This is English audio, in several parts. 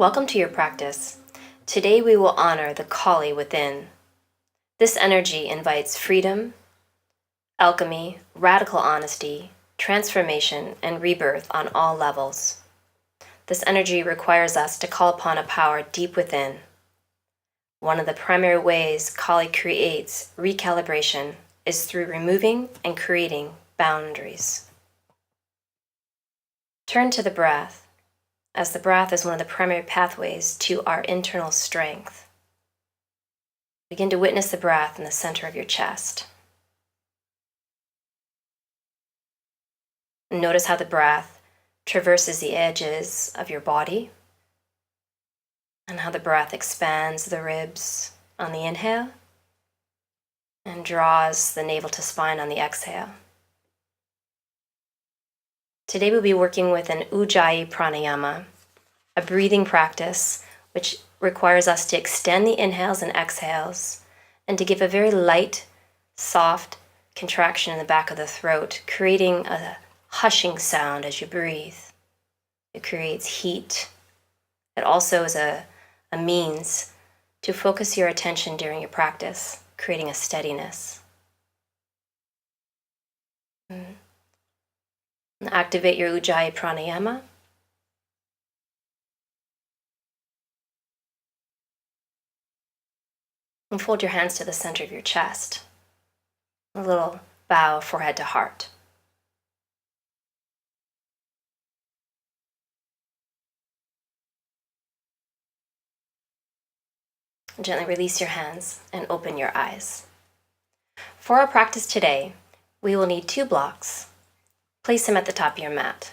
Welcome to your practice. Today we will honor the Kali within. This energy invites freedom, alchemy, radical honesty, transformation, and rebirth on all levels. This energy requires us to call upon a power deep within. One of the primary ways Kali creates recalibration is through removing and creating boundaries. Turn to the breath, as the breath is one of the primary pathways to our internal strength. Begin to witness the breath in the center of your chest. Notice how the breath traverses the edges of your body and how the breath expands the ribs on the inhale and draws the navel to spine on the exhale. Today we'll be working with an Ujjayi pranayama, a breathing practice which requires us to extend the inhales and exhales and to give a very light, soft contraction in the back of the throat, creating a hushing sound as you breathe. It creates heat. It also is a means to focus your attention during your practice, creating a steadiness. Activate your Ujjayi pranayama. And fold your hands to the center of your chest. A little bow, forehead to heart. Gently release your hands and open your eyes. For our practice today, we will need 2 blocks. Place them at the top of your mat.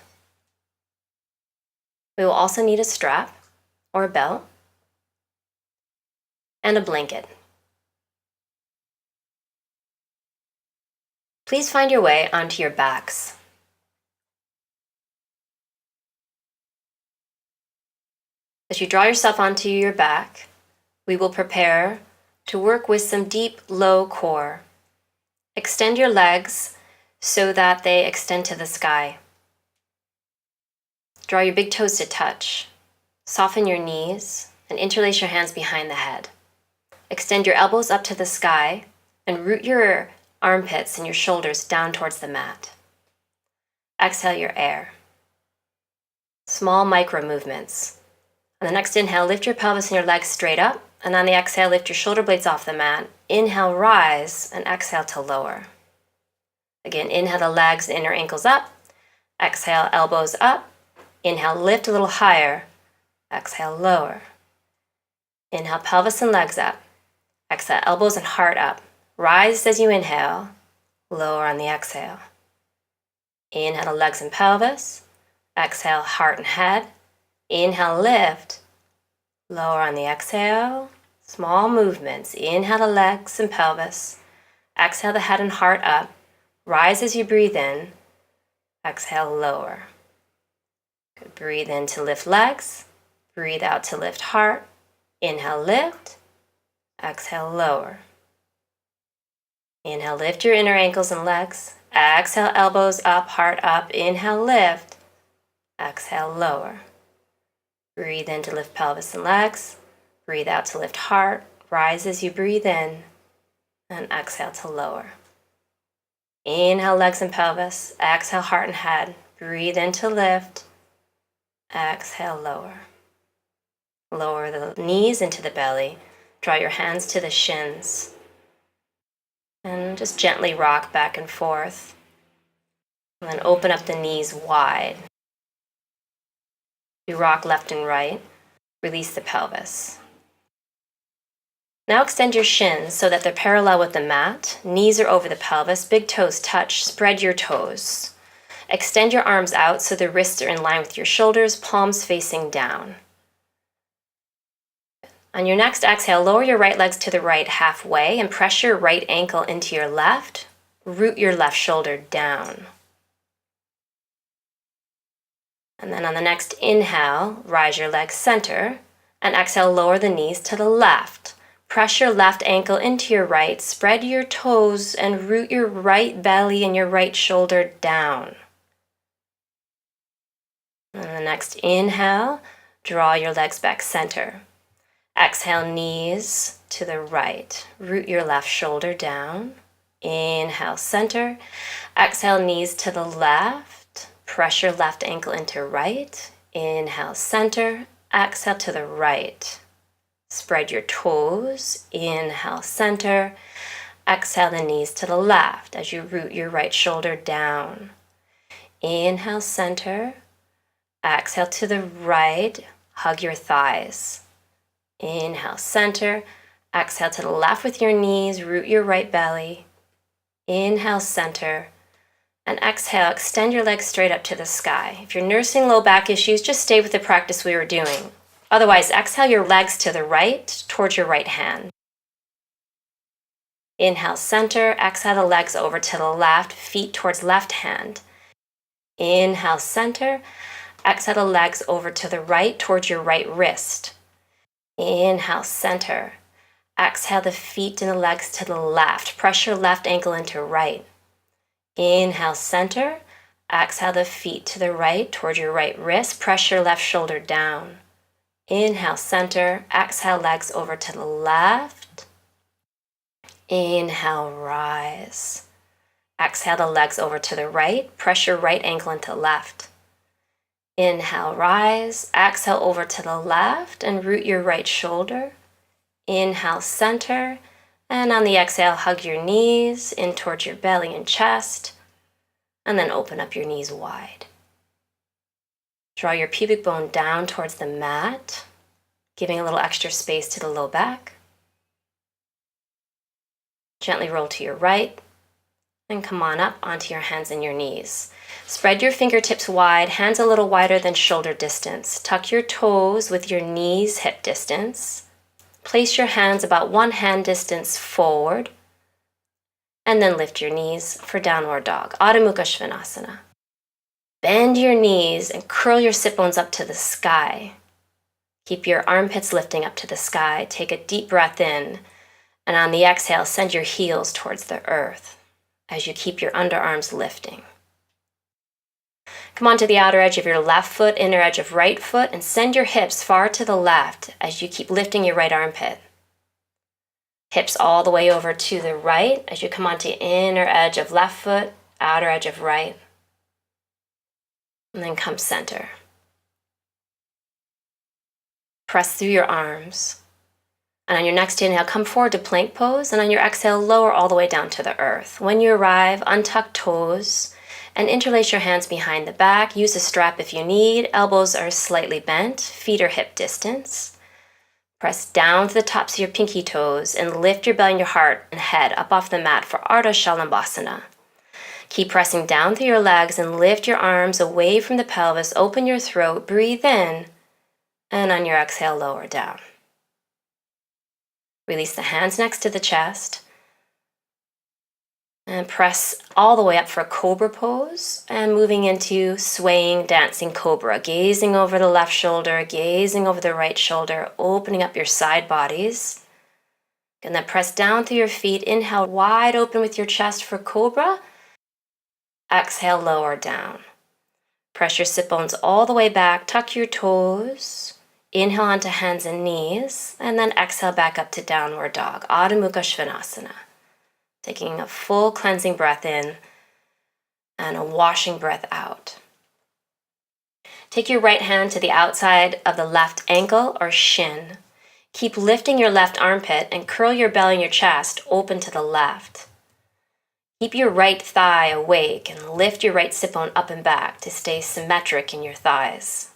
We will also need a strap or a belt and a blanket. Please find your way onto your backs. As you draw yourself onto your back, we will prepare to work with some deep, low core. Extend your legs so that they extend to the sky. Draw your big toes to touch. Soften your knees and interlace your hands behind the head. Extend your elbows up to the sky and root your armpits and your shoulders down towards the mat. Exhale your air. Small micro movements. On the next inhale, lift your pelvis and your legs straight up, and on the exhale, lift your shoulder blades off the mat. Inhale, rise, and exhale to lower. Again, inhale the legs, inner ankles up. Exhale, elbows up. Inhale, lift a little higher. Exhale, lower. Inhale, pelvis and legs up. Exhale, elbows and heart up. Rise as you inhale. Lower on the exhale. Inhale the legs and pelvis. Exhale, heart and head. Inhale, lift. Lower on the exhale. Small movements. Inhale the legs and pelvis. Exhale the head and heart up. Rise as you breathe in. Exhale, lower. Good. Breathe in to lift legs. Breathe out to lift heart. Inhale, lift. Exhale, lower. Inhale, lift your inner ankles and legs. Exhale, elbows up, heart up. Inhale, lift. Exhale, lower. Breathe in to lift pelvis and legs. Breathe out to lift heart. Rise as you breathe in. And exhale to lower. Inhale, legs and pelvis. Exhale, heart and head. Breathe in to lift. Exhale, lower. Lower the knees into the belly. Draw your hands to the shins. And just gently rock back and forth. And then open up the knees wide. You rock left and right. Release the pelvis. Now extend your shins so that they're parallel with the mat. Knees are over the pelvis. Big toes touch. Spread your toes. Extend your arms out so the wrists are in line with your shoulders, palms facing down. On your next exhale, lower your right legs to the right halfway and press your right ankle into your left. Root your left shoulder down. And then on the next inhale, rise your legs center and exhale, lower the knees to the left. Press your left ankle into your right, spread your toes and root your right belly and your right shoulder down. And the next inhale, Draw your legs back center. Exhale, knees to the right. Root your left shoulder down. Inhale, center. Exhale, knees to the left. Press your left ankle into right. Inhale, center. Exhale to the right. Spread your toes. Inhale, center. Exhale the knees to the left as you root your right shoulder down. Inhale, center. Exhale to the right. Hug your thighs. Inhale, center. Exhale to the left with your knees. Root your right belly. Inhale, center. And exhale, extend your legs straight up to the sky. If you're nursing low back issues, just stay with the practice we were doing. Otherwise, exhale your legs to the right, towards your right hand. Inhale, center. Exhale the legs over to the left, feet towards left hand. Inhale, center. Exhale the legs over to the right, towards your right wrist. Inhale, center. Exhale the feet and the legs to the left. Press your left ankle into right. Inhale, center. Exhale the feet to the right, towards your right wrist. Press your left shoulder down. Inhale, center. Exhale, legs over to the left. Inhale, rise. Exhale the legs over to the right. Press your right ankle into left. Inhale, rise. Exhale over to the left and root your right shoulder. Inhale, center. And on the exhale, hug your knees in towards your belly and chest. And then open up your knees wide. Draw your pubic bone down towards the mat, giving a little extra space to the low back. Gently roll to your right. And come on up onto your hands and your knees. Spread your fingertips wide, hands a little wider than shoulder distance. Tuck your toes with your knees hip distance. Place your hands about one hand distance forward. And then lift your knees for downward dog, Adho Mukha Svanasana. Bend your knees and curl your sit bones up to the sky. Keep your armpits lifting up to the sky. Take a deep breath in. And on the exhale, send your heels towards the earth as you keep your underarms lifting. Come onto the outer edge of your left foot, inner edge of right foot, and send your hips far to the left as you keep lifting your right armpit. Hips all the way over to the right as you come onto inner edge of left foot, outer edge of right. And then come center. Press through your arms. And on your next inhale, come forward to plank pose. And on your exhale, lower all the way down to the earth. When you arrive, untuck toes and interlace your hands behind the back. Use a strap if you need. Elbows are slightly bent. Feet are hip distance. Press down to the tops of your pinky toes and lift your belly and your heart and head up off the mat for Ardha Chaturanga. Keep pressing down through your legs and lift your arms away from the pelvis. Open your throat, breathe in, and on your exhale, lower down. Release the hands next to the chest. And press all the way up for Cobra pose and moving into swaying, dancing Cobra. Gazing over the left shoulder, gazing over the right shoulder, opening up your side bodies. And then press down through your feet. Inhale wide open with your chest for Cobra. Exhale, lower down. Press your sit bones all the way back. Tuck your toes. Inhale onto hands and knees. And then exhale back up to downward dog, Adho Mukha Svanasana. Taking a full cleansing breath in and a washing breath out. Take your right hand to the outside of the left ankle or shin. Keep lifting your left armpit and curl your belly and your chest open to the left. Keep your right thigh awake and lift your right sit bone up and back to stay symmetric in your thighs.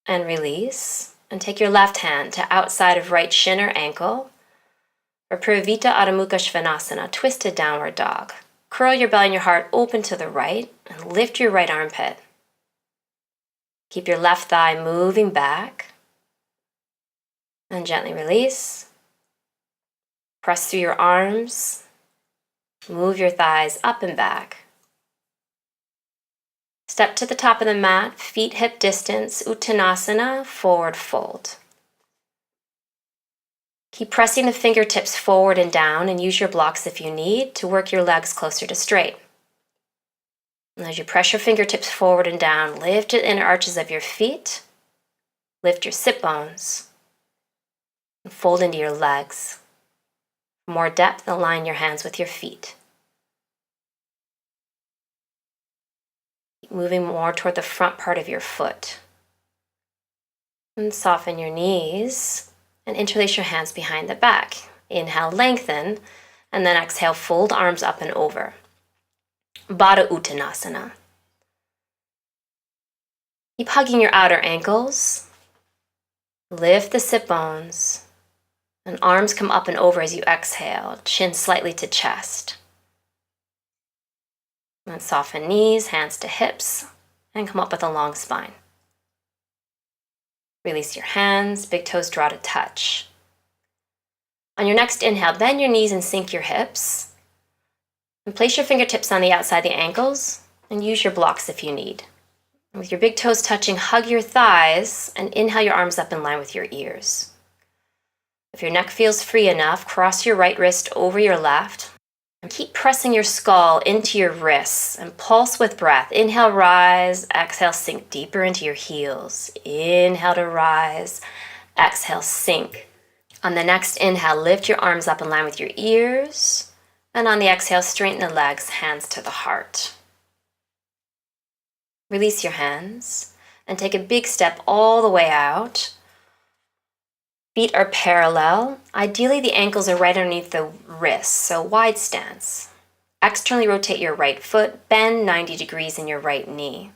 And release. And take your left hand to outside of right shin or ankle. Or Parivrtta Adho Mukha Svanasana, twisted downward dog. Curl your belly and your heart open to the right and lift your right armpit. Keep your left thigh moving back. And gently release. Press through your arms. Move your thighs up and back. Step to the top of the mat, feet hip distance, Uttanasana, forward fold. Keep pressing the fingertips forward and down and use your blocks if you need to work your legs closer to straight. And as you press your fingertips forward and down, lift the inner arches of your feet Lift your sit bones and fold into your legs. For more depth, align your hands with your feet. Keep moving more toward the front part of your foot. And soften your knees and interlace your hands behind the back. Inhale, lengthen, and then exhale, fold arms up and over. Baddha Uttanasana. Keep hugging your outer ankles. Lift the sit bones, and arms come up and over as you exhale, chin slightly to chest. And soften knees, hands to hips, and come up with a long spine. Release your hands, big toes draw to touch. On your next inhale, bend your knees and sink your hips. And place your fingertips on the outside the ankles, and use your blocks if you need. With your big toes touching, hug your thighs and inhale your arms up in line with your ears. If your neck feels free enough, cross your right wrist over your left and keep pressing your skull into your wrists and pulse with breath. Inhale, rise. Exhale, sink deeper into your heels. Inhale to rise. Exhale, sink. On the next inhale, lift your arms up in line with your ears. And on the exhale, straighten the legs, hands to the heart. Release your hands and take a big step all the way out. Feet are parallel. Ideally, the ankles are right underneath the wrists, so wide stance. Externally rotate your right foot, bend 90 degrees in your right knee.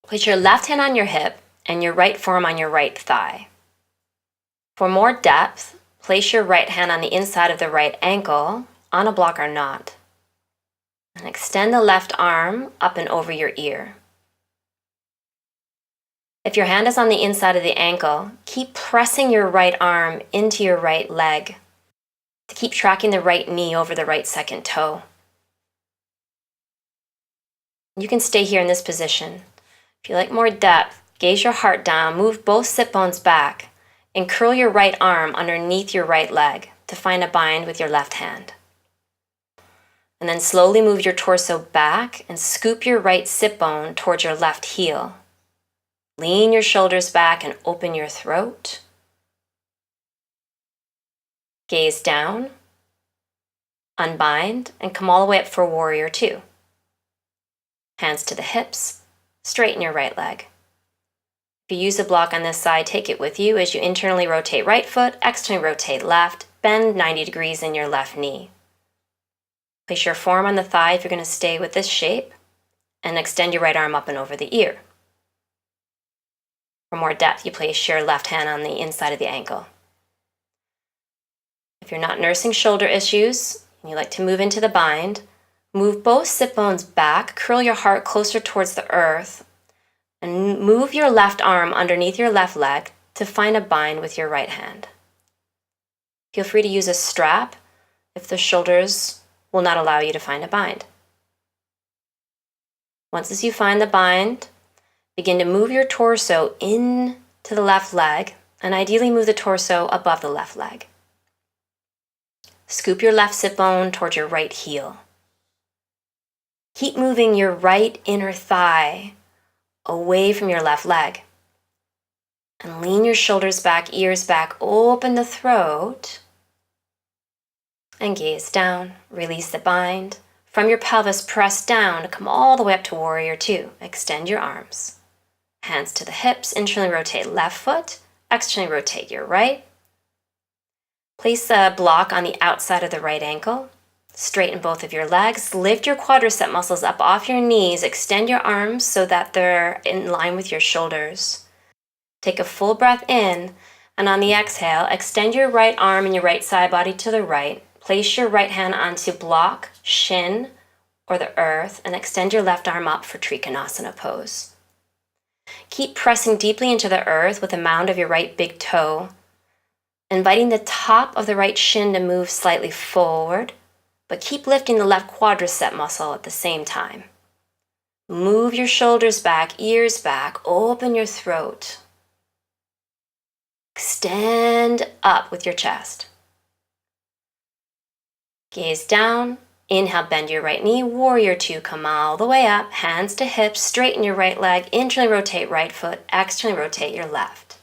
Place your left hand on your hip and your right forearm on your right thigh. For more depth, place your right hand on the inside of the right ankle, on a block or not. And extend the left arm up and over your ear. If your hand is on the inside of the ankle, keep pressing your right arm into your right leg to keep tracking the right knee over the right second toe. You can stay here in this position. If you like more depth, gaze your heart down, move both sit bones back, and curl your right arm underneath your right leg to find a bind with your left hand. And then slowly move your torso back and scoop your right sit bone towards your left heel. Lean your shoulders back and open your throat. Gaze down, unbind, and come all the way up for warrior two. Hands to the hips, straighten your right leg. If you use a block on this side, take it with you as you internally rotate right foot, externally rotate left, bend 90 degrees in your left knee. Place your forearm on the thigh if you're going to stay with this shape, and extend your right arm up and over the ear. For more depth, you place your left hand on the inside of the ankle. If you're not nursing shoulder issues, and you like to move into the bind, move both sit bones back, curl your heart closer towards the earth, and move your left arm underneath your left leg to find a bind with your right hand. Feel free to use a strap if the shoulders will not allow you to find a bind. Once as you find the bind, begin to move your torso in to the left leg, and ideally move the torso above the left leg. Scoop your left sit bone towards your right heel. Keep moving your right inner thigh away from your left leg. And lean your shoulders back, ears back, open the throat, and gaze down. Release the bind. From your pelvis, press down to come all the way up to warrior two. Extend your arms. Hands to the hips, internally rotate left foot, externally rotate your right. Place a block on the outside of the right ankle. Straighten both of your legs. Lift your quadricep muscles up off your knees. Extend your arms so that they're in line with your shoulders. Take a full breath in, and on the exhale, extend your right arm and your right side body to the right. Place your right hand onto block, shin, or the earth, and extend your left arm up for Trikonasana pose. Keep pressing deeply into the earth with the mound of your right big toe, inviting the top of the right shin to move slightly forward, but keep lifting the left quadricep muscle at the same time. Move your shoulders back, ears back, open your throat. Extend up with your chest. Gaze down, Inhale, bend your right knee, warrior two, come all the way up, hands to hips, straighten your right leg, internally rotate right foot, externally rotate your left.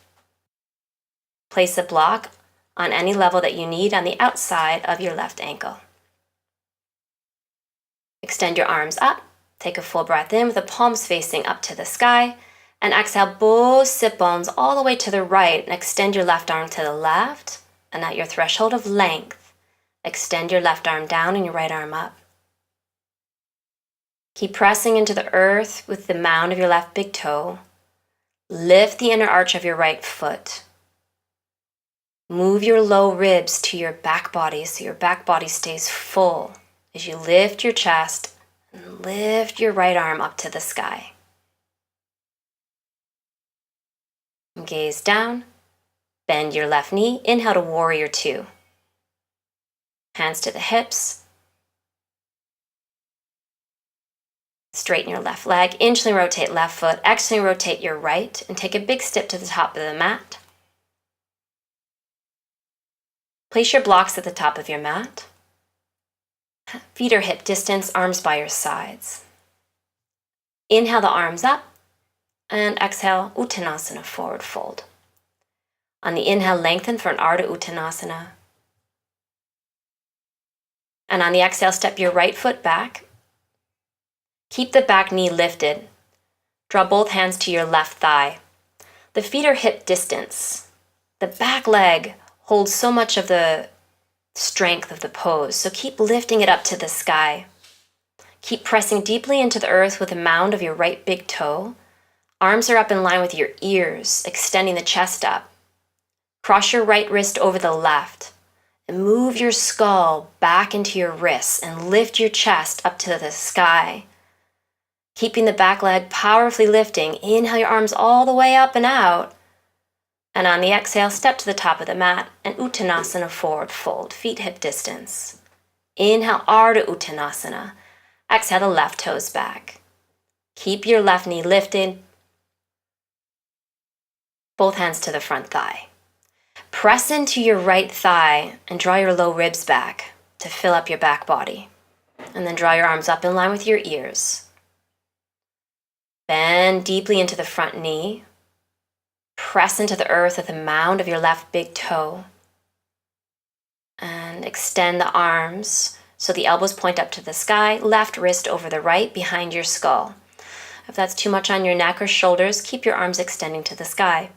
Place a block on any level that you need on the outside of your left ankle. Extend your arms up, take a full breath in with the palms facing up to the sky, and exhale both sit bones all the way to the right and extend your left arm to the left, and at your threshold of length, extend your left arm down and your right arm up. Keep pressing into the earth with the mound of your left big toe. Lift the inner arch of your right foot. Move your low ribs to your back body so your back body stays full as you lift your chest and lift your right arm up to the sky. Gaze down, bend your left knee, inhale to warrior two. Hands to the hips. Straighten your left leg, internally rotate left foot, externally rotate your right, and take a big step to the top of the mat. Place your blocks at the top of your mat. Feet are hip distance, arms by your sides. Inhale the arms up, and exhale, Uttanasana, forward fold. On the inhale, lengthen for an Ardha Uttanasana. And on the exhale, step your right foot back. Keep the back knee lifted. Draw both hands to your left thigh. The feet are hip distance. The back leg holds so much of the strength of the pose, so keep lifting it up to the sky. Keep pressing deeply into the earth with the mound of your right big toe. Arms are up in line with your ears, extending the chest up. Cross your right wrist over the left. And move your skull back into your wrists and lift your chest up to the sky. Keeping the back leg powerfully lifting, inhale your arms all the way up and out. And on the exhale, step to the top of the mat and Uttanasana, forward fold, feet hip distance. Inhale, Ardha Uttanasana. Exhale the left toes back. Keep your left knee lifted. Both hands to the front thigh. Press into your right thigh and draw your low ribs back to fill up your back body. And then draw your arms up in line with your ears. Bend deeply into the front knee. Press into the earth with the mound of your left big toe. And extend the arms so the elbows point up to the sky, left wrist over the right behind your skull. If that's too much on your neck or shoulders, keep your arms extending to the sky.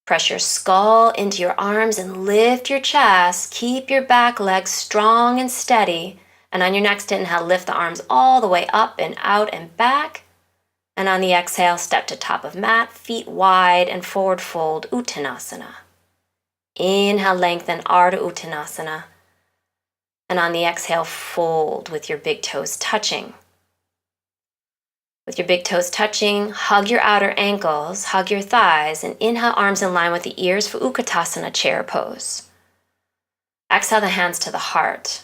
Press your skull into your arms and lift your chest. Keep your back leg strong and steady. And on your next inhale, lift the arms all the way up and out and back. And on the exhale, step to top of mat, feet wide and forward fold, Uttanasana. Inhale, lengthen, Ardha Uttanasana. And on the exhale, fold with your big toes touching. With your big toes touching, hug your outer ankles, hug your thighs, and inhale, arms in line with the ears for Uttanasana, chair pose. Exhale the hands to the heart.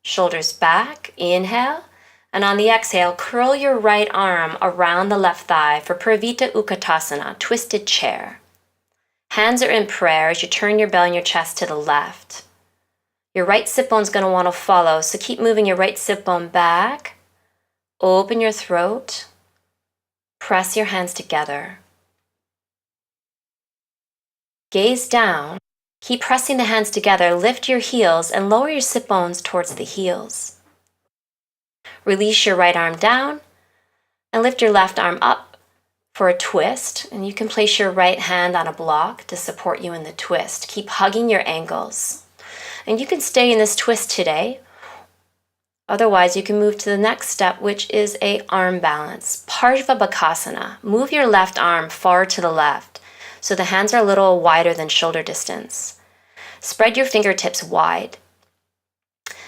Shoulders back, inhale, and on the exhale, curl your right arm around the left thigh for Parivrtta Uttanasana, twisted chair. Hands are in prayer as you turn your belly and your chest to the left. Your right sit bone's going to want to follow, so keep moving your right sit bone back. Open your throat. Press your hands together. Gaze down. Keep pressing the hands together. Lift your heels and lower your sit bones towards the heels. Release your right arm down and lift your left arm up for a twist. And you can place your right hand on a block to support you in the twist. Keep hugging your ankles. And you can stay in this twist today. Otherwise, you can move to the next step, which is a arm balance. Parsva Bakasana. Move your left arm far to the left so the hands are a little wider than shoulder distance. Spread your fingertips wide.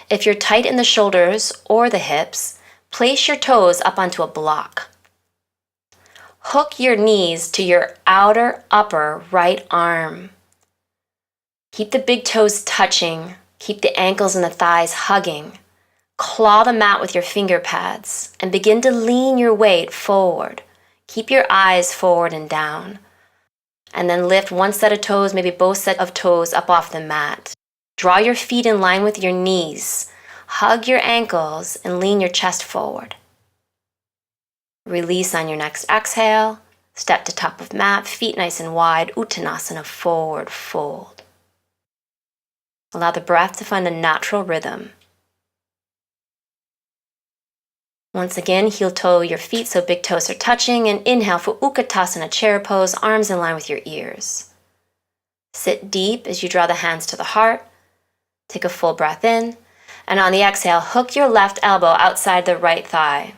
If you're tight in the shoulders or the hips, place your toes up onto a block. Hook your knees to your outer upper right arm. Keep the big toes touching. Keep the ankles and the thighs hugging. Claw the mat with your finger pads and begin to lean your weight forward. Keep your eyes forward and down. And then lift one set of toes, maybe both sets of toes up off the mat. Draw your feet in line with your knees. hug your ankles and lean your chest forward. Release on your next exhale. Step to top of mat, feet nice and wide, Uttanasana, forward fold. Allow the breath to find a natural rhythm. Once again, heel toe your feet so big toes are touching, and inhale for Uttanasana, chair pose, arms in line with your ears. Sit deep as you draw the hands to the heart. Take a full breath in, and on the exhale, hook your left elbow outside the right thigh.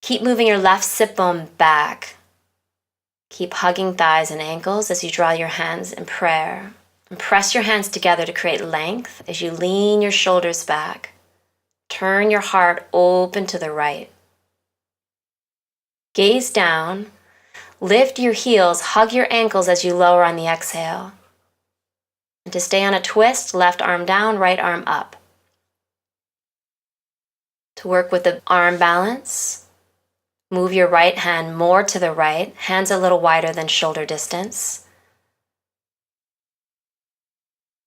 Keep moving your left sit bone back. Keep hugging thighs and ankles as you draw your hands in prayer. And press your hands together to create length as you lean your shoulders back. Turn your heart open to the right. Gaze down. Lift your heels, hug your ankles as you lower on the exhale. And to stay on a twist, left arm down, right arm up. To work with the arm balance, move your right hand more to the right, hands a little wider than shoulder distance.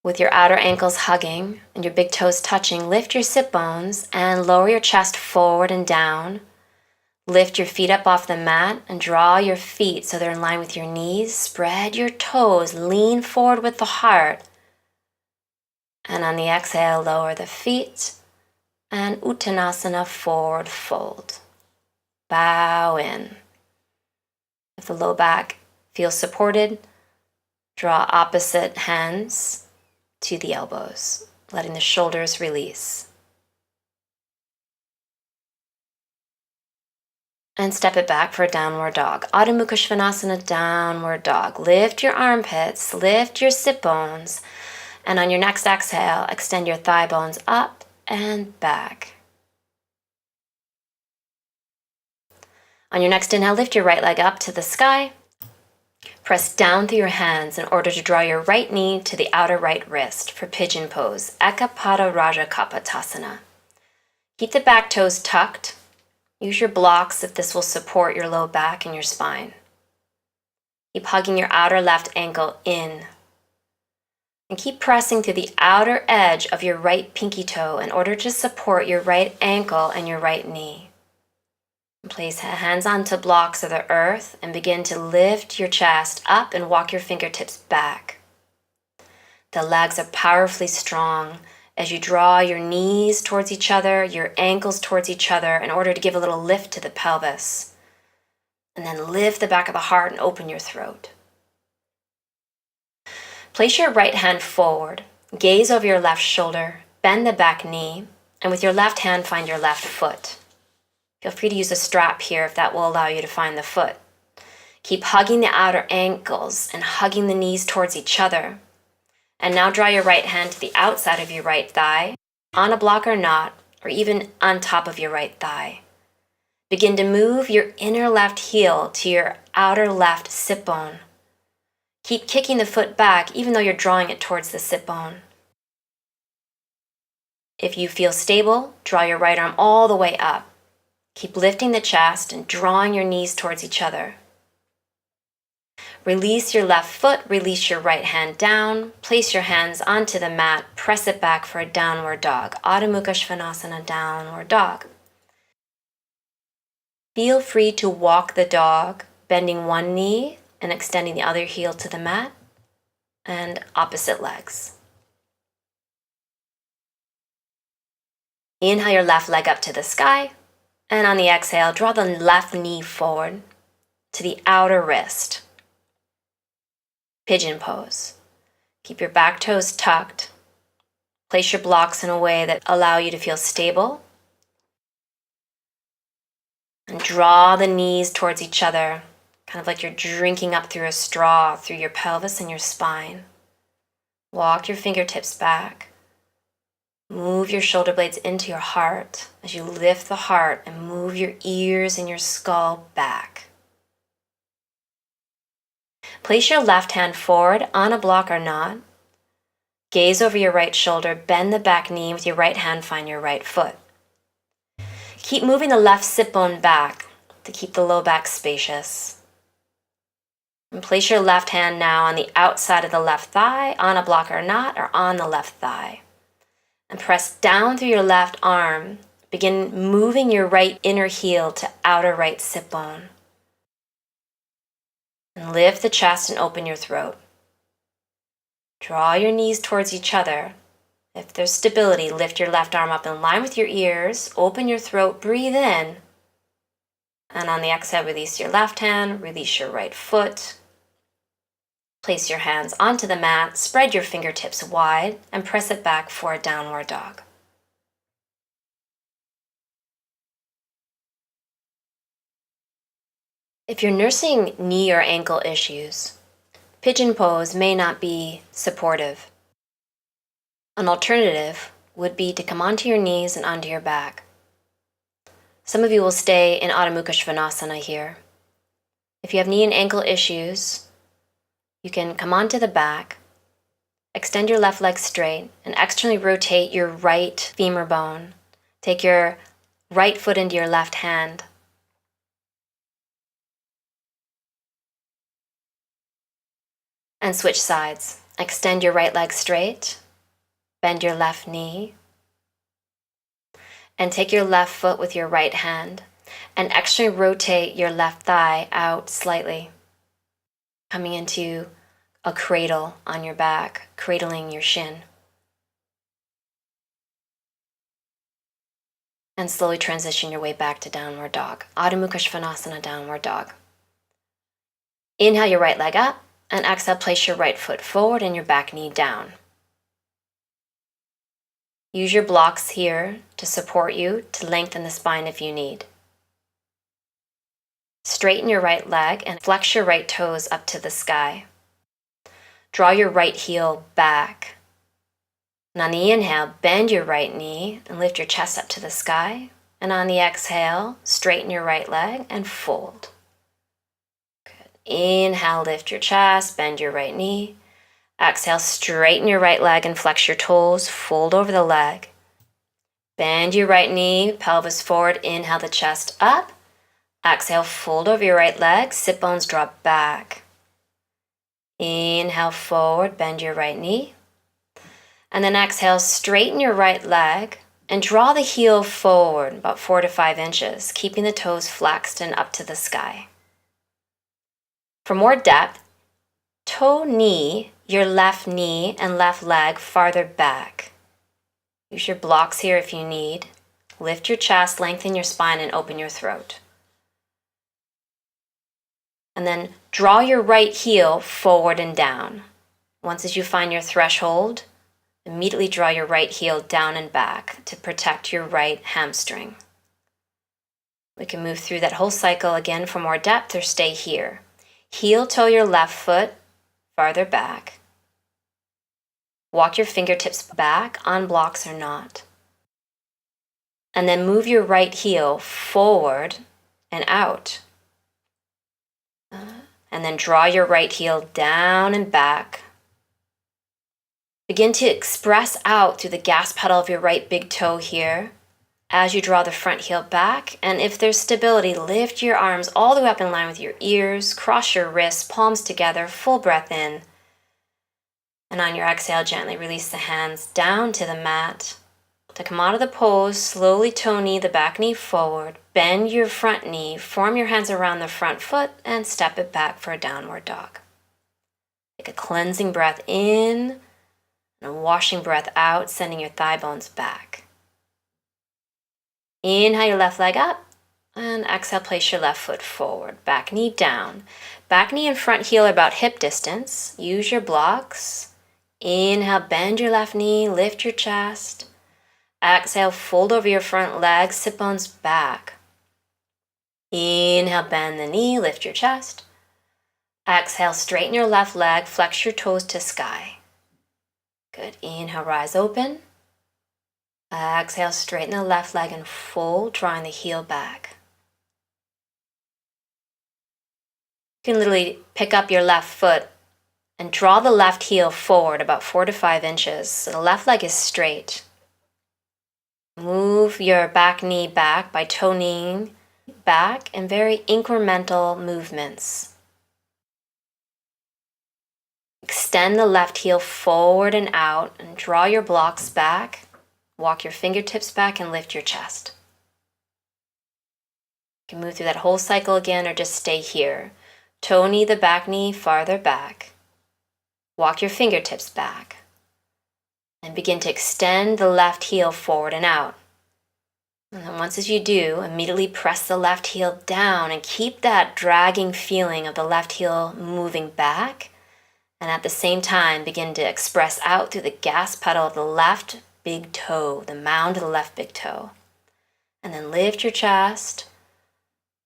With your outer ankles hugging and your big toes touching, lift your sit bones and lower your chest forward and down. Lift your feet up off the mat and draw your feet so they're in line with your knees. Spread your toes, lean forward with the heart. And on the exhale, lower the feet and Uttanasana, forward fold. Bow in. If the low back feels supported, draw opposite hands to the elbows, letting the shoulders release. And step it back for a downward dog. Adho Mukha Svanasana, downward dog. Lift your armpits, lift your sit bones, and on your next exhale, extend your thigh bones up and back. On your next inhale, lift your right leg up to the sky. Press down through your hands in order to draw your right knee to the outer right wrist for Pigeon Pose, Eka Pada Rajakopotasana. Keep the back toes tucked. Use your blocks if this will support your low back and your spine. Keep hugging your outer left ankle in. And keep pressing through the outer edge of your right pinky toe in order to support your right ankle and your right knee. Place hands onto blocks of the earth and begin to lift your chest up and walk your fingertips back. The legs are powerfully strong as you draw your knees towards each other, your ankles towards each other in order to give a little lift to the pelvis. And then lift the back of the heart and open your throat. Place your right hand forward, gaze over your left shoulder, bend the back knee, and with your left hand find your left foot. Feel free to use a strap here if that will allow you to find the foot. Keep hugging the outer ankles and hugging the knees towards each other. And now draw your right hand to the outside of your right thigh, on a block or not, or even on top of your right thigh. Begin to move your inner left heel to your outer left sit bone. Keep kicking the foot back even though you're drawing it towards the sit bone. If you feel stable, draw your right arm all the way up. Keep lifting the chest and drawing your knees towards each other. Release your left foot, release your right hand down, place your hands onto the mat, press it back for a downward dog. Adho Mukha Svanasana, downward dog. Feel free to walk the dog, bending one knee and extending the other heel to the mat, and opposite legs. Inhale your left leg up to the sky. And on the exhale, draw the left knee forward to the outer wrist. Pigeon Pose. Keep your back toes tucked. Place your blocks in a way that allow you to feel stable. And draw the knees towards each other, kind of like you're drinking up through a straw through your pelvis and your spine. Walk your fingertips back. Move your shoulder blades into your heart as you lift the heart and move your ears and your skull back. Place your left hand forward on a block or not. Gaze over your right shoulder, bend the back knee with your right hand, find your right foot. Keep moving the left sit bone back to keep the low back spacious. And place your left hand now on the outside of the left thigh, on a block or not, or on the left thigh. And press down through your left arm. Begin moving your right inner heel to outer right sit bone. And lift the chest and open your throat. Draw your knees towards each other. If there's stability, lift your left arm up in line with your ears. Open your throat, breathe in. And on the exhale, release your left hand, release your right foot. Place your hands onto the mat, spread your fingertips wide, and press it back for a downward dog. If you're nursing knee or ankle issues, pigeon pose may not be supportive. An alternative would be to come onto your knees and onto your back. Some of you will stay in Adho Mukha Svanasana here. If you have knee and ankle issues, you can come onto the back, extend your left leg straight, and externally rotate your right femur bone. Take your right foot into your left hand. And switch sides. Extend your right leg straight, bend your left knee, and take your left foot with your right hand and externally rotate your left thigh out slightly, coming into a cradle on your back, cradling your shin. And slowly transition your way back to downward dog. Adho Mukha Svanasana, downward dog. Inhale your right leg up, and exhale, place your right foot forward and your back knee down. Use your blocks here to support you, to lengthen the spine if you need. Straighten your right leg and flex your right toes up to the sky. Draw your right heel back. And on the inhale, bend your right knee and lift your chest up to the sky. And on the exhale, straighten your right leg and fold. Inhale, lift your chest, bend your right knee. Exhale, straighten your right leg and flex your toes, fold over the leg. Bend your right knee, pelvis forward, inhale the chest up. Exhale, fold over your right leg, sit bones drop back. Inhale, forward, bend your right knee. And then exhale, straighten your right leg and draw the heel forward about 4 to 5 inches, keeping the toes flexed and up to the sky. For more depth, toe knee your left knee and left leg farther back. Use your blocks here if you need. Lift your chest, lengthen your spine, and open your throat. And then draw your right heel forward and down. Once as you find your threshold, immediately draw your right heel down and back to protect your right hamstring. We can move through that whole cycle again for more depth or stay here. Heel toe your left foot farther back. Walk your fingertips back on blocks or not. And then move your right heel forward and out. And then draw your right heel down and back. Begin to express out through the gas pedal of your right big toe here as you draw the front heel back. And if there's stability, lift your arms all the way up in line with your ears, cross your wrists, palms together, full breath in. And on your exhale, gently release the hands down to the mat. To come out of the pose, slowly toe knee the back knee forward, bend your front knee, form your hands around the front foot, and step it back for a downward dog. Take a cleansing breath in and a washing breath out, sending your thigh bones back. Inhale your left leg up, and exhale, place your left foot forward, back knee down. Back knee and front heel are about hip distance. Use your blocks. Inhale, bend your left knee, lift your chest. Exhale, fold over your front leg, sit bones back. Inhale, bend the knee, lift your chest. Exhale, straighten your left leg, flex your toes to sky. Good. Inhale, rise open. Exhale, straighten the left leg and fold, drawing the heel back. You can literally pick up your left foot and draw the left heel forward about 4 to 5 inches so the left leg is straight. Move your back knee back by toe kneeing back in very incremental movements. Extend the left heel forward and out and draw your blocks back. Walk your fingertips back and lift your chest. You can move through that whole cycle again or just stay here. Toe knee the back knee farther back. Walk your fingertips back. And begin to extend the left heel forward and out. And then once as you do, immediately press the left heel down and keep that dragging feeling of the left heel moving back. And at the same time, begin to express out through the gas pedal of the left big toe, the mound of the left big toe. And then lift your chest.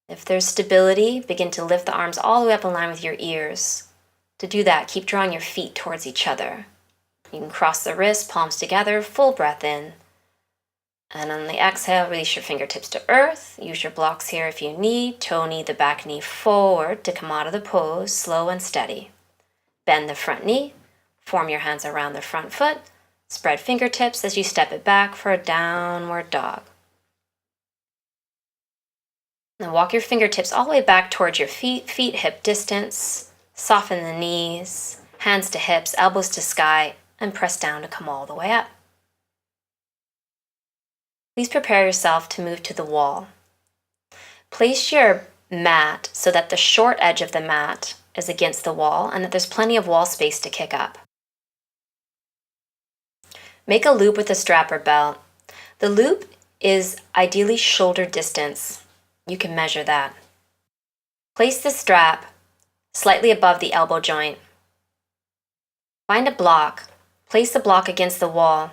If there's stability, begin to lift the arms all the way up in line with your ears. To do that, keep drawing your feet towards each other. You can cross the wrists, palms together, full breath in. And on the exhale, release your fingertips to earth. Use your blocks here if you need. Toe knee the back knee forward to come out of the pose, slow and steady. Bend the front knee. Form your hands around the front foot. Spread fingertips as you step it back for a downward dog. Then walk your fingertips all the way back towards your feet hip distance. Soften the knees, hands to hips, elbows to sky, and press down to come all the way up. Please prepare yourself to move to the wall. Place your mat so that the short edge of the mat is against the wall and that there's plenty of wall space to kick up. Make a loop with a strap or belt. The loop is ideally shoulder distance. You can measure that. Place the strap slightly above the elbow joint. Find a block. Place the block against the wall.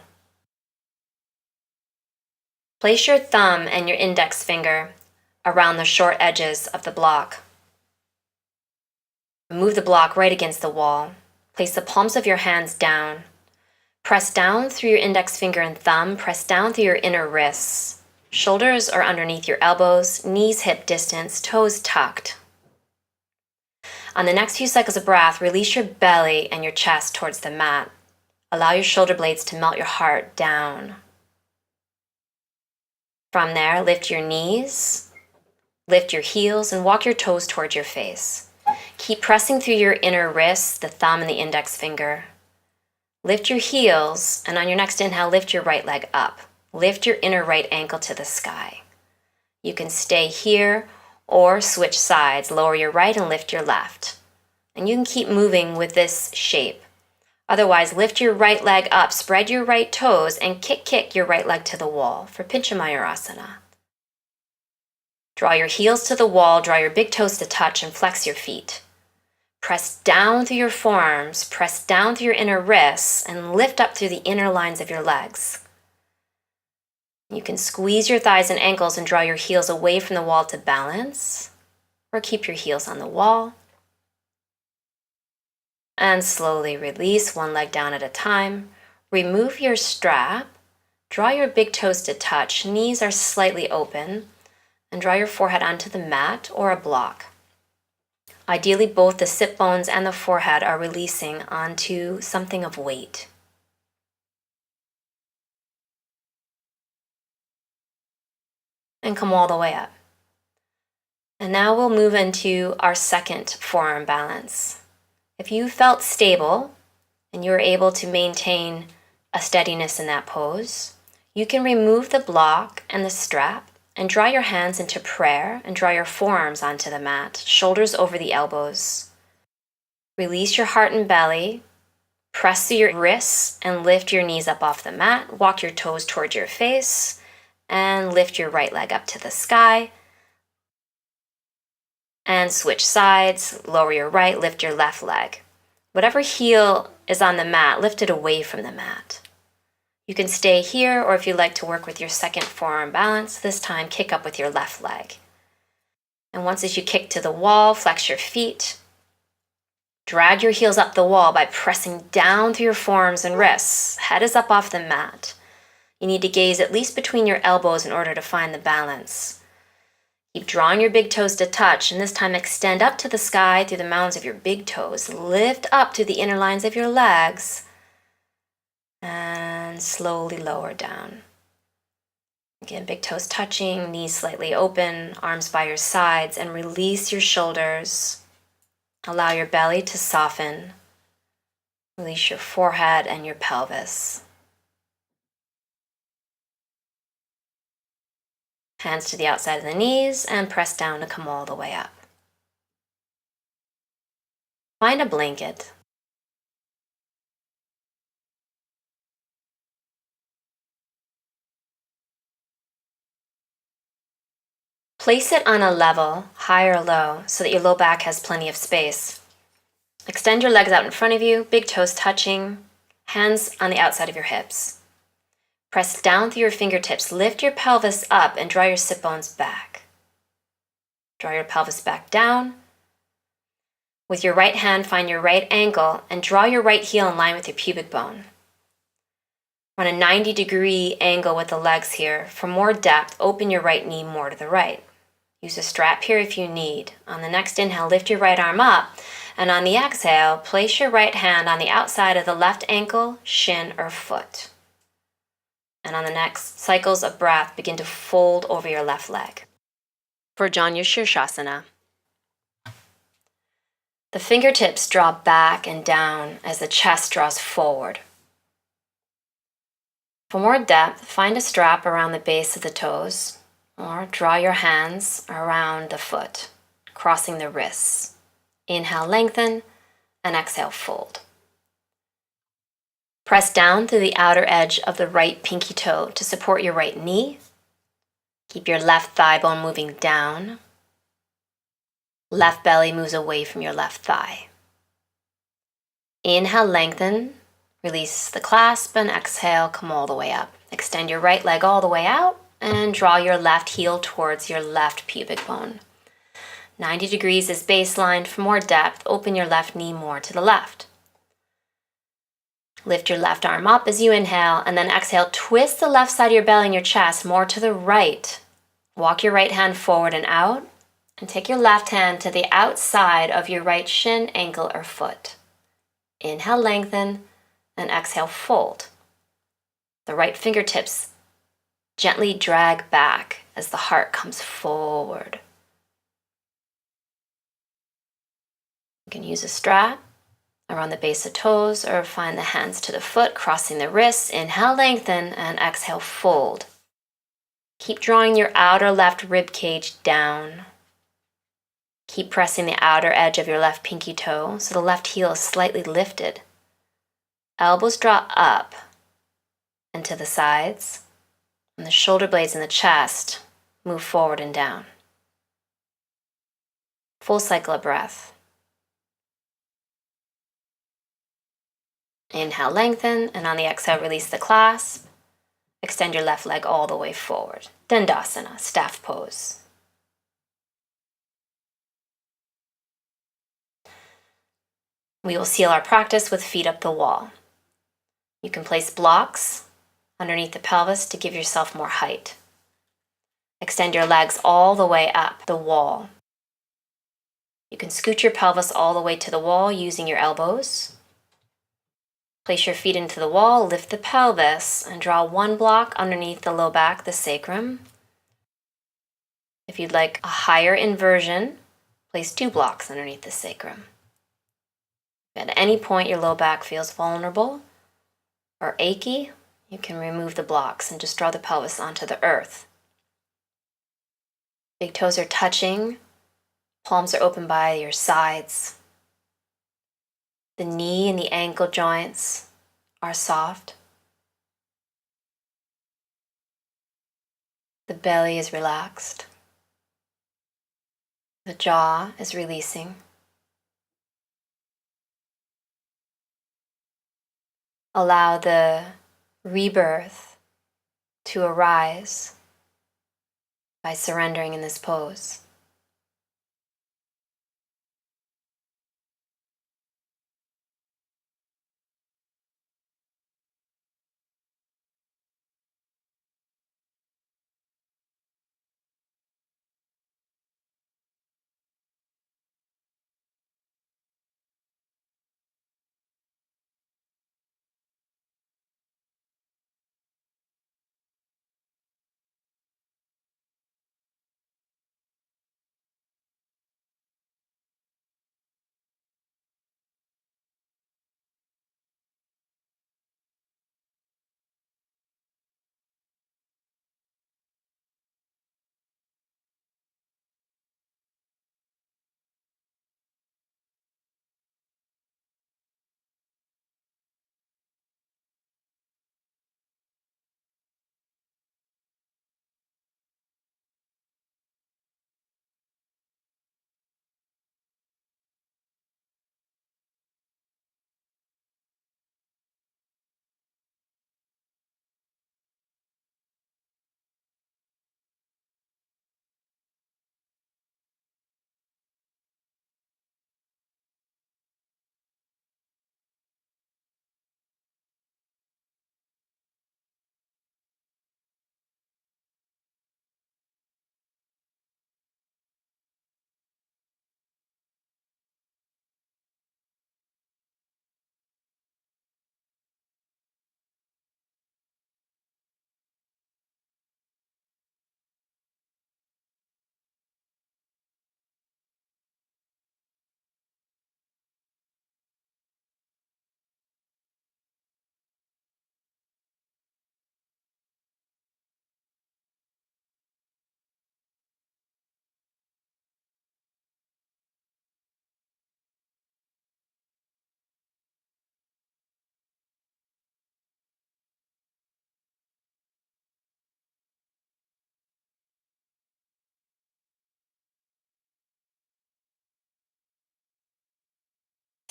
Place your thumb and your index finger around the short edges of the block. Move the block right against the wall. Place the palms of your hands down. Press down through your index finger and thumb. Press down through your inner wrists. Shoulders are underneath your elbows, knees hip distance, toes tucked. On the next few cycles of breath, release your belly and your chest towards the mat. Allow your shoulder blades to melt your heart down. From there, lift your knees, lift your heels, and walk your toes towards your face. Keep pressing through your inner wrists, the thumb and the index finger. Lift your heels, and on your next inhale, lift your right leg up. Lift your inner right ankle to the sky. You can stay here or switch sides, lower your right and lift your left. And you can keep moving with this shape. Otherwise, lift your right leg up, spread your right toes, and kick your right leg to the wall for Pincha Mayurasana. Draw your heels to the wall, draw your big toes to touch, and flex your feet. Press down through your forearms, press down through your inner wrists, and lift up through the inner lines of your legs. You can squeeze your thighs and ankles and draw your heels away from the wall to balance, or keep your heels on the wall. And slowly release one leg down at a time. Remove your strap. Draw your big toes to touch. Knees are slightly open. And draw your forehead onto the mat or a block. Ideally, both the sit bones and the forehead are releasing onto something of weight. And come all the way up. And now we'll move into our second forearm balance. If you felt stable and you were able to maintain a steadiness in that pose, you can remove the block and the strap and draw your hands into prayer and draw your forearms onto the mat, shoulders over the elbows. Release your heart and belly, press through your wrists and lift your knees up off the mat, walk your toes towards your face, and lift your right leg up to the sky. And switch sides, lower your right, lift your left leg. Whatever heel is on the mat, lift it away from the mat. You can stay here, or if you like to work with your second forearm balance, this time kick up with your left leg. And once as you kick to the wall, flex your feet. Drag your heels up the wall by pressing down through your forearms and wrists. Head is up off the mat. You need to gaze at least between your elbows in order to find the balance. Keep drawing your big toes to touch, and this time extend up to the sky through the mounds of your big toes. Lift up to the inner lines of your legs, and slowly lower down. Again, big toes touching, knees slightly open, arms by your sides, and release your shoulders. Allow your belly to soften. Release your forehead and your pelvis. Hands to the outside of the knees and press down to come all the way up. Find a blanket. Place it on a level, high or low, so that your low back has plenty of space. Extend your legs out in front of you, big toes touching, hands on the outside of your hips. Press down through your fingertips, lift your pelvis up and draw your sit bones back. Draw your pelvis back down. With your right hand, find your right ankle and draw your right heel in line with your pubic bone. On a 90-degree angle with the legs here. For more depth, open your right knee more to the right. Use a strap here if you need. On the next inhale, lift your right arm up. And on the exhale, place your right hand on the outside of the left ankle, shin, or foot. And on the next cycles of breath, begin to fold over your left leg. For Janya Shirshasana, the fingertips draw back and down as the chest draws forward. For more depth, find a strap around the base of the toes, or draw your hands around the foot, crossing the wrists. Inhale, lengthen, and exhale, fold. Press down through the outer edge of the right pinky toe to support your right knee. Keep your left thigh bone moving down. Left belly moves away from your left thigh. Inhale, lengthen, release the clasp, and exhale, come all the way up. Extend your right leg all the way out and draw your left heel towards your left pubic bone. 90 degrees is baseline. For more depth, open your left knee more to the left. Lift your left arm up as you inhale, and then exhale, twist the left side of your belly and your chest more to the right. Walk your right hand forward and out, and take your left hand to the outside of your right shin, ankle, or foot. Inhale, lengthen, and exhale, fold. The right fingertips gently drag back as the heart comes forward. You can use a strap around the base of toes or find the hands to the foot, crossing the wrists. Inhale, lengthen, and exhale, fold. Keep drawing your outer left rib cage down. Keep pressing the outer edge of your left pinky toe so the left heel is slightly lifted. Elbows draw up and to the sides, and the shoulder blades in the chest move forward and down. Full cycle of breath. Inhale, lengthen, and on the exhale, release the clasp. Extend your left leg all the way forward. Dandasana, staff pose. We will seal our practice with feet up the wall. You can place blocks underneath the pelvis to give yourself more height. Extend your legs all the way up the wall. You can scoot your pelvis all the way to the wall using your elbows. Place your feet into the wall, lift the pelvis, and draw one block underneath the low back, the sacrum. If you'd like a higher inversion, place 2 blocks underneath the sacrum. If at any point your low back feels vulnerable or achy, you can remove the blocks and just draw the pelvis onto the earth. Big toes are touching, palms are open by your sides. The knee and the ankle joints are soft. The belly is relaxed. The jaw is releasing. Allow the rebirth to arise by surrendering in this pose.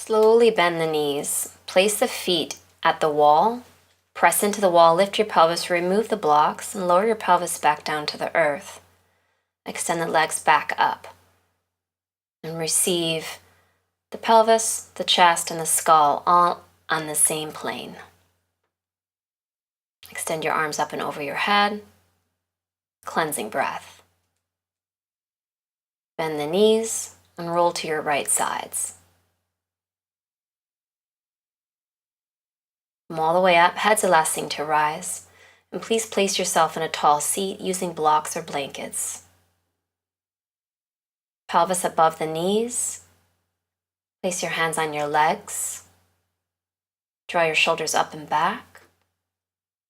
Slowly bend the knees. Place the feet at the wall. Press into the wall, lift your pelvis, remove the blocks, and lower your pelvis back down to the earth. Extend the legs back up. And receive the pelvis, the chest, and the skull all on the same plane. Extend your arms up and over your head. Cleansing breath. Bend the knees and roll to your right sides. Come all the way up, head's the last thing to rise. And please place yourself in a tall seat using blocks or blankets. Pelvis above the knees. Place your hands on your legs. Draw your shoulders up and back.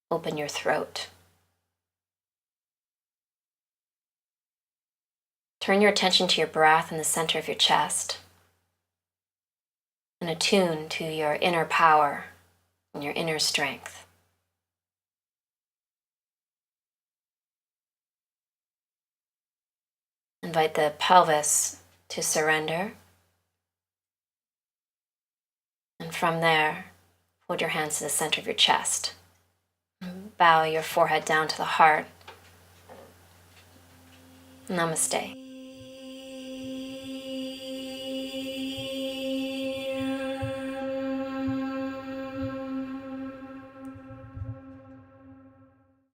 Open your throat. Turn your attention to your breath in the center of your chest. And attune to your inner power and your inner strength. Invite the pelvis to surrender. And from there, hold your hands to the center of your chest. Bow your forehead down to the heart. Namaste.